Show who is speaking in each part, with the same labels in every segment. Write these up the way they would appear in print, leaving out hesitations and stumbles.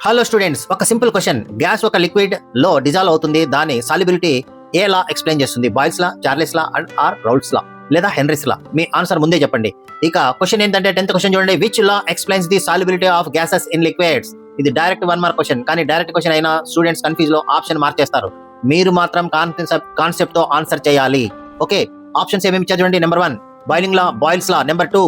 Speaker 1: Hello students, ఒక simple question. Gas ఒక liquid లో డిజాల్వ్ అవుతుంది, దాని సాల్యుబిలిటీ ఏ లా ఎక్స్ప్లెయిన్ చేస్తుంది? Boyle's law, Charles law, or Raoult's law, లేదా హెన్రీస్ లా? మీ ఆన్సర్ ముందే చెప్పండి. ఇక క్వశ్చన్ ఏంటంటే 10th క్వశ్చన్ చూడండి. Which law explains the solubility of gases in liquids? ఇది డైరెక్ట్ 1 మార్క్ క్వశ్చన్, కానీ డైరెక్ట్ క్వశ్చన్ అయినా స్టూడెంట్స్ కన్ఫ్యూజ్ లో ఆప్షన్ మార్చేస్తారు. మీరు మాత్రం కాన్సెప్ట్ తో ఆన్సర్ చేయాలి. ఓకే, ఆప్షన్స్ ఏమేమి ఇచ్చారు చూడండి. Number 1 boiling law, Boyle's law. Number 2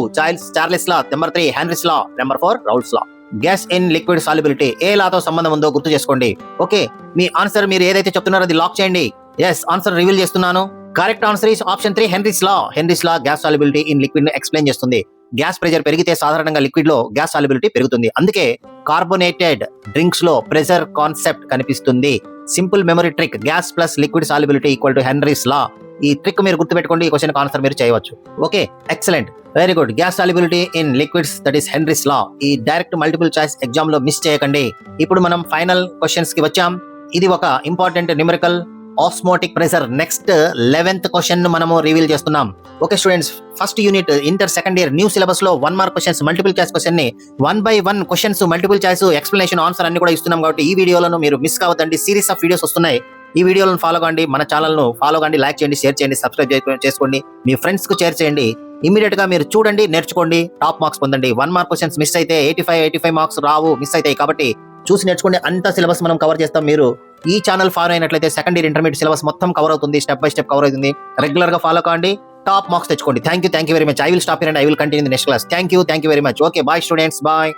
Speaker 1: Charles law. Number 3 Henry's law. Number 4 Raoult's law. Gas in liquid solubility ఏ లాతో సంబంధం ఉందో గుర్తు చేసుకోండి. ఓకే, మీ ఆన్సర్ మీరు ఏదైతే చెప్తున్నారో అది లాక్ చేయండి. ఎస్, ఆన్సర్ రివీల్ చేస్తున్నాను. Correct answer is option 3 Henry's law. Henry's law gas solubility in liquid ని ఎక్స్ప్లెయిన్ చేస్తుంది. గ్యాస్ ప్రెషర్ పెరిగితే సాధారణంగా లిక్విడ్ లో గ్యాస్ సాల్యుబిలిటీ పెరుగుతుంది. అందుకే కార్బోనేటెడ్ డ్రింక్స్ లో ప్రెషర్ కాన్సెప్ట్ కనిపిస్తుంది. Simple memory trick, gas plus liquid solubility equal to Henry's law. ఈ ట్రిక్ మీరు గుర్తుపెట్టుకోండి. ఈ క్వశ్చన్ ఆన్సర్ మీరు చేయవచ్చు. Okay, excellent, very good. Gas solubility in liquids, that is Henry's law. ఈ డైరెక్ట్ మల్టిపుల్ చాయిస్ ఎగ్జామ్ లో miss చేయకండి. ఇప్పుడు మనం ఫైనల్ క్వశ్చన్స్ కి వచ్చాం. ఇది ఒక important numerical osmotic pressure. Next 11th question మనము రివీల్ చేస్తున్నాం. Okay students, first unit inter second year new syllabus లో 1 mark questions, multiple choice question ని 1 by 1 questions, multiple choice, explanation, answer అన్ని కూడా ఇస్తున్నాం. కాబట్టి ఈ వీడియోలను మీరు మిస్ కావద్దండి. సిరీస్ ఆఫ్ వీడియోస్ వస్తున్నాయి. ఈ వీడియోలను ఫాలో కండి, మన ఛానల్ ను ఫాలో కండి, లైక్ చేయండి, షేర్ చేయండి, సబ్స్క్రైబ్ చేసుకోండి, మీ ఫ్రెండ్స్ కు షేర్ చేయండి. ఇమీడియట్ గా మీరు చూడండి, నేర్చుకోండి, టాప్ మార్క్స్ పొందండి. 1 మార్క్ క్వశ్చన్స్ మిస్ అయితే 85 మార్క్స్ రావు, మిస్ అవుతాయి. కాబట్టి చూసి నేర్చుకోండి. అంత సిలబస్ మనం కవర్ చేస్తాం. మీరు ఈ ఛానల్ ఫాలో అయినట్లయితే సెకండ్ ఇయర్ ఇంటర్మీడియట్ సిలబస్ మొత్తం కవర్ అవుతుంది. స్టెప్ బై స్టెప్ కవర్ అవుతుంది. రెగ్యులర్ గా ఫాలో కాండి, టాప్ మార్క్స్ తెచ్చుకోండి. Thank you very much. I will stop here and I will continue the next class. Thank you very much. Okay, bye students, bye.